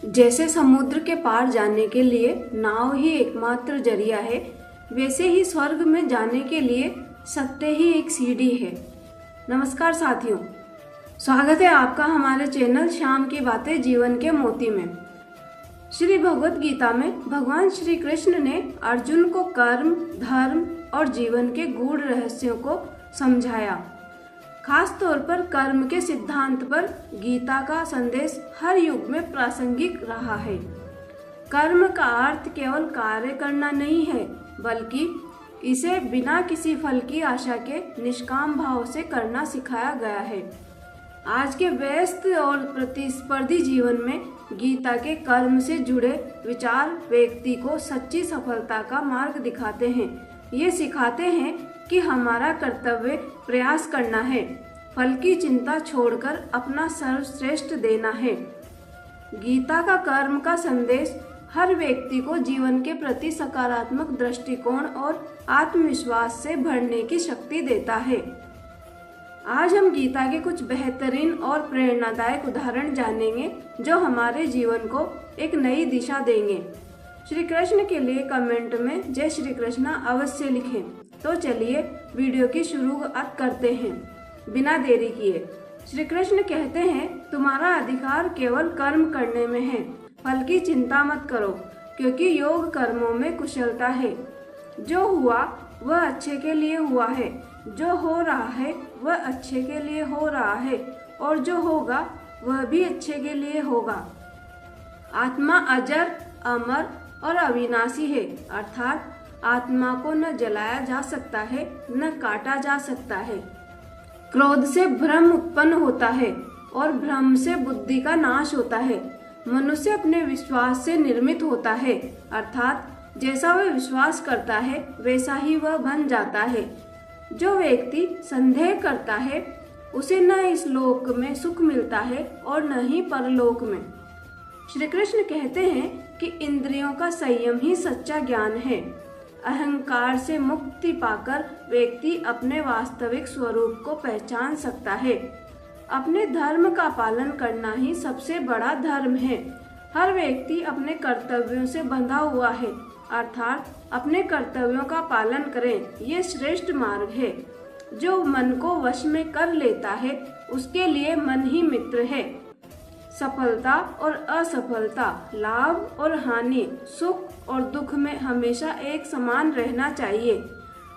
जैसे समुद्र के पार जाने के लिए नाव ही एकमात्र जरिया है, वैसे ही स्वर्ग में जाने के लिए सत्य ही एक सीढ़ी है। नमस्कार साथियों, स्वागत है आपका हमारे चैनल शाम की बातें जीवन के मोती में। श्री भगवत गीता में भगवान श्री कृष्ण ने अर्जुन को कर्म, धर्म और जीवन के गूढ़ रहस्यों को समझाया। खास तौर पर कर्म के सिद्धांत पर गीता का संदेश हर युग में प्रासंगिक रहा है। कर्म का अर्थ केवल कार्य करना नहीं है, बल्कि इसे बिना किसी फल की आशा के निष्काम भाव से करना सिखाया गया है। आज के व्यस्त और प्रतिस्पर्धी जीवन में गीता के कर्म से जुड़े विचार व्यक्ति को सच्ची सफलता का मार्ग दिखाते हैं। ये सिखाते हैं कि हमारा कर्तव्य प्रयास करना है, फल की चिंता छोड़कर अपना सर्वश्रेष्ठ देना है। गीता का कर्म का संदेश हर व्यक्ति को जीवन के प्रति सकारात्मक दृष्टिकोण और आत्मविश्वास से भरने की शक्ति देता है। आज हम गीता के कुछ बेहतरीन और प्रेरणादायक उदाहरण जानेंगे जो हमारे जीवन को एक नई दिशा देंगे। श्री कृष्ण के लिए कमेंट में जय श्री कृष्ण अवश्य लिखें। तो चलिए वीडियो की शुरुआत करते हैं बिना देरी किए। श्री कृष्ण कहते हैं, तुम्हारा अधिकार केवल कर्म करने में है, फल की चिंता मत करो, क्योंकि योग कर्मों में कुशलता है। जो हुआ वह अच्छे के लिए हुआ है, जो हो रहा है वह अच्छे के लिए हो रहा है, और जो होगा वह भी अच्छे के लिए होगा। आत्मा अजर, अमर और अविनाशी है, अर्थात आत्मा को न जलाया जा सकता है न काटा जा सकता है। क्रोध से भ्रम उत्पन्न होता है और भ्रम से बुद्धि का नाश होता है। मनुष्य अपने विश्वास से निर्मित होता है, अर्थात जैसा वह विश्वास करता है वैसा ही वह बन जाता है। जो व्यक्ति संदेह करता है उसे न इस लोक में सुख मिलता है और न ही परलोक में। श्री कृष्ण कहते हैं कि इंद्रियों का संयम ही सच्चा ज्ञान है। अहंकार से मुक्ति पाकर व्यक्ति अपने वास्तविक स्वरूप को पहचान सकता है। अपने धर्म का पालन करना ही सबसे बड़ा धर्म है। हर व्यक्ति अपने कर्तव्यों से बंधा हुआ है, अर्थात अपने कर्तव्यों का पालन करें, ये श्रेष्ठ मार्ग है। जो मन को वश में कर लेता है उसके लिए मन ही मित्र है। सफलता और असफलता, लाभ और हानि, सुख और दुख में हमेशा एक समान रहना चाहिए।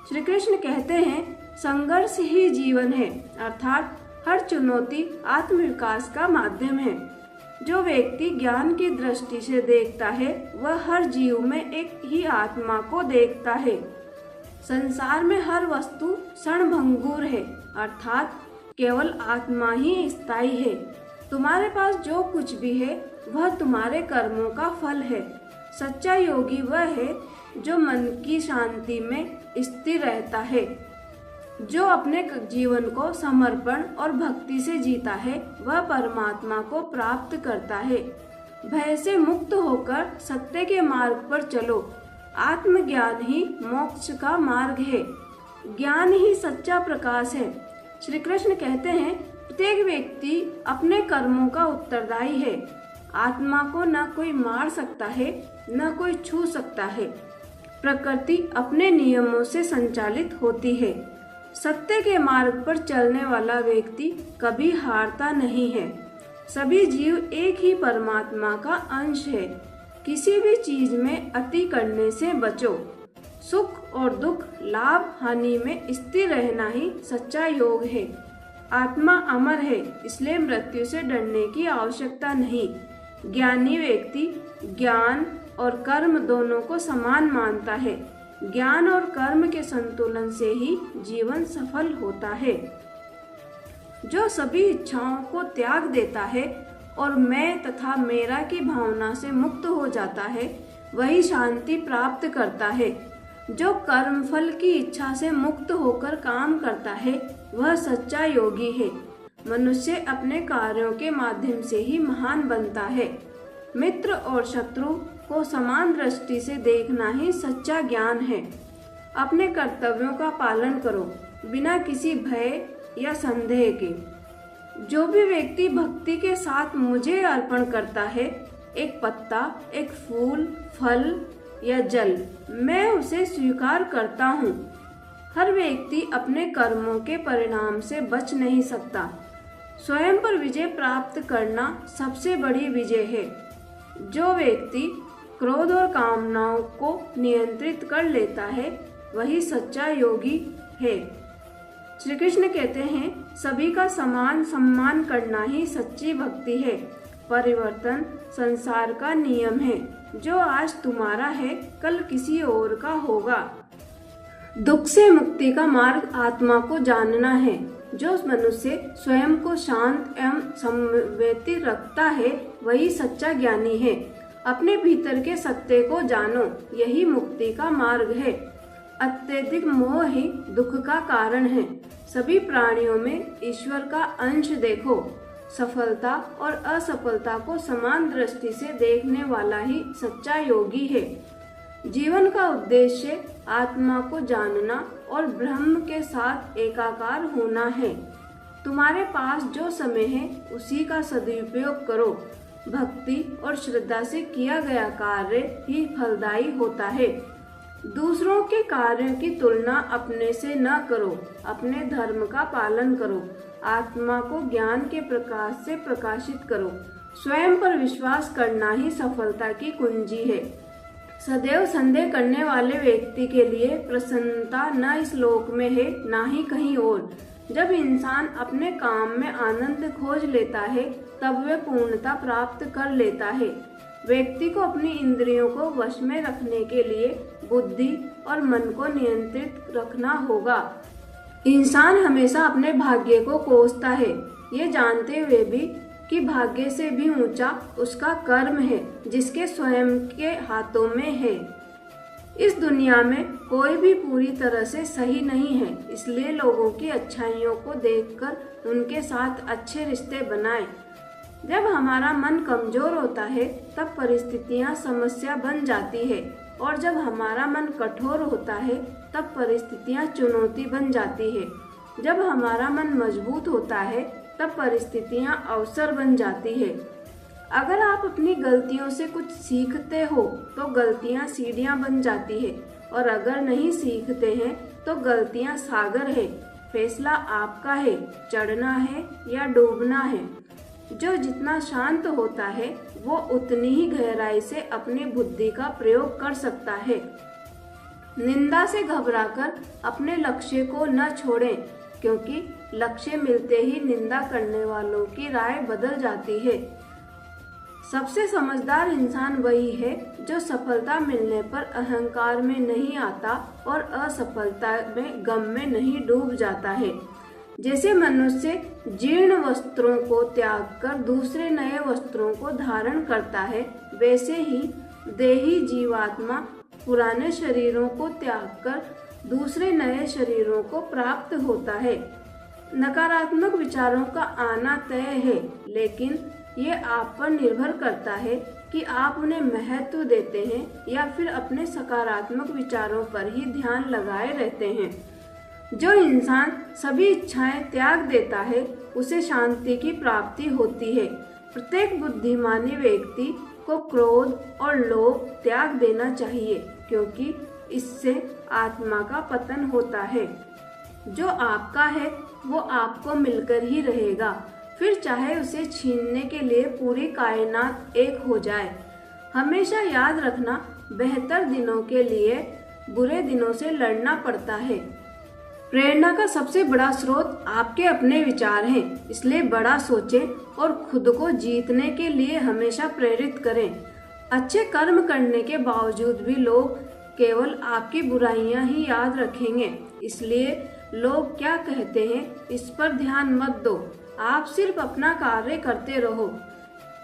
श्री कृष्ण कहते हैं, संघर्ष ही जीवन है, अर्थात हर चुनौती आत्मविकास का माध्यम है। जो व्यक्ति ज्ञान की दृष्टि से देखता है वह हर जीव में एक ही आत्मा को देखता है। संसार में हर वस्तु क्षणभंगुर है, अर्थात केवल आत्मा ही स्थायी है। तुम्हारे पास जो कुछ भी है वह तुम्हारे कर्मों का फल है। सच्चा योगी वह है जो मन की शांति में स्थिर रहता है। जो अपने जीवन को समर्पण और भक्ति से जीता है वह परमात्मा को प्राप्त करता है। भय से मुक्त होकर सत्य के मार्ग पर चलो। आत्मज्ञान ही मोक्ष का मार्ग है। ज्ञान ही सच्चा प्रकाश है। श्री कृष्ण कहते हैं, प्रत्येक व्यक्ति अपने कर्मों का उत्तरदायी है। आत्मा को न कोई मार सकता है न कोई छू सकता है। प्रकृति अपने नियमों से संचालित होती है। सत्य के मार्ग पर चलने वाला व्यक्ति कभी हारता नहीं है। सभी जीव एक ही परमात्मा का अंश है। किसी भी चीज में अति करने से बचो। सुख और दुख, लाभ हानि में स्थिर रहना ही सच्चा योग है। आत्मा अमर है, इसलिए मृत्यु से डरने की आवश्यकता नहीं। ज्ञानी व्यक्ति ज्ञान और कर्म दोनों को समान मानता है। ज्ञान और कर्म के संतुलन से ही जीवन सफल होता है। जो सभी इच्छाओं को त्याग देता है और मैं तथा मेरा की भावना से मुक्त हो जाता है, वही शांति प्राप्त करता है। जो कर्म फल की इच्छा से मुक्त होकर काम करता है वह सच्चा योगी है। मनुष्य अपने कार्यों के माध्यम से ही महान बनता है। मित्र और शत्रु को समान दृष्टि से देखना ही सच्चा ज्ञान है। अपने कर्तव्यों का पालन करो बिना किसी भय या संदेह के। जो भी व्यक्ति भक्ति के साथ मुझे अर्पण करता है एक पत्ता, एक फूल, फल या जल, मैं उसे स्वीकार करता हूँ। हर व्यक्ति अपने कर्मों के परिणाम से बच नहीं सकता। स्वयं पर विजय प्राप्त करना सबसे बड़ी विजय है। जो व्यक्ति क्रोध और कामनाओं को नियंत्रित कर लेता है वही सच्चा योगी है। श्री कृष्ण कहते हैं, सभी का समान सम्मान करना ही सच्ची भक्ति है। परिवर्तन संसार का नियम है। जो आज तुम्हारा है कल किसी और का होगा। दुख से मुक्ति का मार्ग आत्मा को जानना है। जो मनुष्य स्वयं को शांत एवं संवेदी रखता है वही सच्चा ज्ञानी है। अपने भीतर के सत्य को जानो, यही मुक्ति का मार्ग है। अत्यधिक मोह ही दुख का कारण है। सभी प्राणियों में ईश्वर का अंश देखो। सफलता और असफलता को समान दृष्टि से देखने वाला ही सच्चा योगी है। जीवन का उद्देश्य आत्मा को जानना और ब्रह्म के साथ एकाकार होना है। तुम्हारे पास जो समय है उसी का सदुपयोग करो। भक्ति और श्रद्धा से किया गया कार्य ही फलदायी होता है। दूसरों के कार्यों की तुलना अपने से न करो। अपने धर्म का पालन करो। आत्मा को ज्ञान के प्रकाश से प्रकाशित करो। स्वयं पर विश्वास करना ही सफलता की कुंजी है। सदैव संदेह करने वाले व्यक्ति के लिए प्रसन्नता न इस लोक में है न ही कहीं और। जब इंसान अपने काम में आनंद खोज लेता है तब वह पूर्णता प्राप्त कर लेता है। व्यक्ति को अपनी इंद्रियों को वश में रखने के लिए बुद्धि और मन को नियंत्रित रखना होगा। इंसान हमेशा अपने भाग्य को कोसता है, ये जानते हुए भी कि भाग्य से भी ऊंचा उसका कर्म है जिसके स्वयं के हाथों में है। इस दुनिया में कोई भी पूरी तरह से सही नहीं है, इसलिए लोगों की अच्छाइयों को देखकर उनके साथ अच्छे रिश्ते बनाएं। जब हमारा मन कमजोर होता है तब परिस्थितियां समस्या बन जाती है और जब हमारा मन कठोर होता है तब परिस्थितियां चुनौती बन जाती है। जब हमारा मन मजबूत होता है तब परिस्थितियां अवसर बन जाती है। अगर आप अपनी गलतियों से कुछ सीखते हो तो गलतियां सीढ़ियां बन जाती है और अगर नहीं सीखते हैं तो गलतियां सागर है। फैसला आपका है, चढ़ना है या डूबना है। जो जितना शांत होता है वो उतनी ही गहराई से अपनी बुद्धि का प्रयोग कर सकता है। निंदा से घबराकर अपने लक्ष्य को न छोड़ें, क्योंकि लक्ष्य मिलते ही निंदा करने वालों की राय बदल जाती है। सबसे समझदार इंसान वही है जो सफलता मिलने पर अहंकार में नहीं आता और असफलता में गम में नहीं डूब जाता है। जैसे मनुष्य जीर्ण वस्त्रों को त्याग कर दूसरे नए वस्त्रों को धारण करता है, वैसे ही देही जीवात्मा पुराने शरीरों को त्याग कर दूसरे नए शरीरों को प्राप्त होता है। नकारात्मक विचारों का आना तय है, लेकिन ये आप पर निर्भर करता है कि आप उन्हें महत्व देते हैं या फिर अपने सकारात्मक विचारों पर ही ध्यान लगाए रहते हैं। जो इंसान सभी इच्छाएं त्याग देता है उसे शांति की प्राप्ति होती है। प्रत्येक बुद्धिमानी व्यक्ति को क्रोध और लोभ त्याग देना चाहिए, क्योंकि इससे आत्मा का पतन होता है। जो आपका है वो आपको मिलकर ही रहेगा, फिर चाहे उसे छीनने के लिए पूरी कायनात एक हो जाए। हमेशा याद रखना, बेहतर दिनों के लिए बुरे दिनों से लड़ना पड़ता है। प्रेरणा का सबसे बड़ा स्रोत आपके अपने विचार हैं, इसलिए बड़ा सोचें और खुद को जीतने के लिए हमेशा प्रेरित करें। अच्छे कर्म करने के बावजूद भी लोग केवल आपकी बुराइयां ही याद रखेंगे, इसलिए लोग क्या कहते हैं इस पर ध्यान मत दो। आप सिर्फ अपना कार्य करते रहो।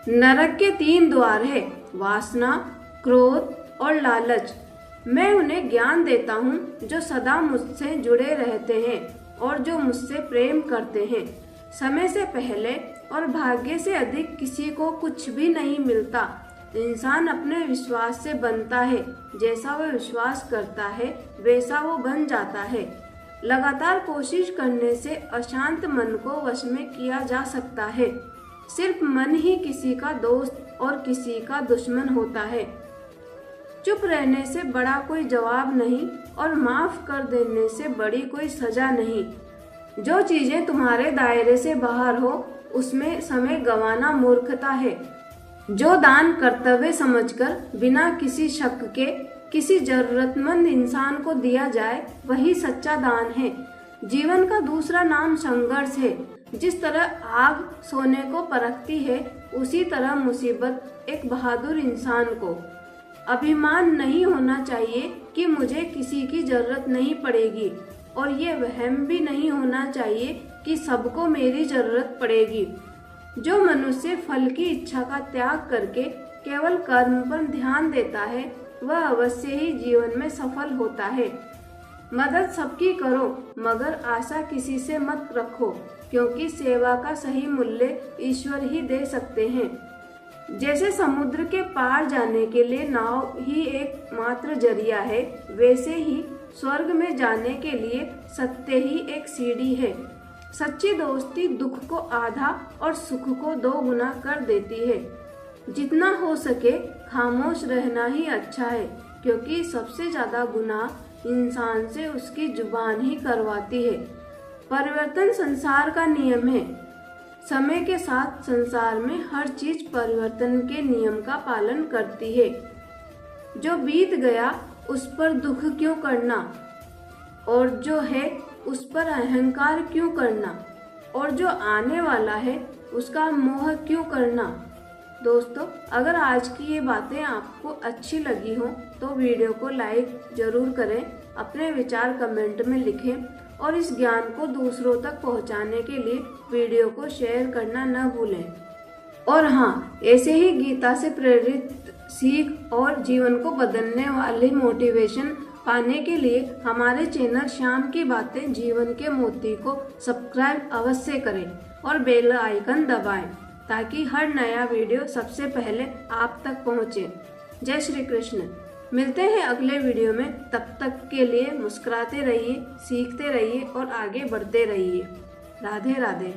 नरक के 3 द्वार है, वासना, क्रोध और लालच। मैं उन्हें ज्ञान देता हूँ जो सदा मुझसे जुड़े रहते हैं और जो मुझसे प्रेम करते हैं। समय से पहले और भाग्य से अधिक किसी को कुछ भी नहीं मिलता। इंसान अपने विश्वास से बनता है, जैसा वह विश्वास करता है वैसा वो बन जाता है। लगातार कोशिश करने से अशांत मन को वश में किया जा सकता है। सिर्फ मन ही किसी का दोस्त और किसी का दुश्मन होता है। चुप रहने से बड़ा कोई जवाब नहीं और माफ कर देने से बड़ी कोई सजा नहीं। जो चीजें तुम्हारे दायरे से बाहर हो उसमें समय गंवाना मूर्खता है। जो दान कर्तव्य समझकर बिना किसी शक के किसी जरूरतमंद इंसान को दिया जाए वही सच्चा दान है। जीवन का दूसरा नाम संघर्ष है। जिस तरह आग सोने को परखती है उसी तरह मुसीबत एक बहादुर इंसान को। अभिमान नहीं होना चाहिए कि मुझे किसी की जरूरत नहीं पड़ेगी और ये वहम भी नहीं होना चाहिए कि सबको मेरी जरूरत पड़ेगी। जो मनुष्य फल की इच्छा का त्याग करके केवल कर्म पर ध्यान देता है वह अवश्य ही जीवन में सफल होता है। मदद सबकी करो मगर आशा किसी से मत रखो, क्योंकि सेवा का सही मूल्य ईश्वर ही दे सकते हैं। जैसे समुद्र के पार जाने के लिए नाव ही एकमात्र जरिया है, वैसे ही स्वर्ग में जाने के लिए सत्य ही एक सीढ़ी है। सच्ची दोस्ती दुख को आधा और सुख को 2 गुना कर देती है। जितना हो सके खामोश रहना ही अच्छा है, क्योंकि सबसे ज्यादा गुनाह इंसान से उसकी जुबान ही करवाती है। परिवर्तन संसार का नियम है। समय के साथ संसार में हर चीज परिवर्तन के नियम का पालन करती है। जो बीत गया उस पर दुख क्यों करना, और जो है उस पर अहंकार क्यों करना, और जो आने वाला है उसका मोह क्यों करना। दोस्तों, अगर आज की ये बातें आपको अच्छी लगी हो तो वीडियो को लाइक जरूर करें, अपने विचार कमेंट में लिखें और इस ज्ञान को दूसरों तक पहुंचाने के लिए वीडियो को शेयर करना न भूलें। और हाँ, ऐसे ही गीता से प्रेरित सीख और जीवन को बदलने वाली मोटिवेशन पाने के लिए हमारे चैनल शाम की बातें जीवन के मोती को सब्सक्राइब अवश्य करें और बेल आइकन दबाएं, ताकि हर नया वीडियो सबसे पहले आप तक पहुंचे। जय श्री कृष्ण। मिलते हैं अगले वीडियो में। तब तक के लिए मुस्कुराते रहिए, सीखते रहिए और आगे बढ़ते रहिए। राधे राधे।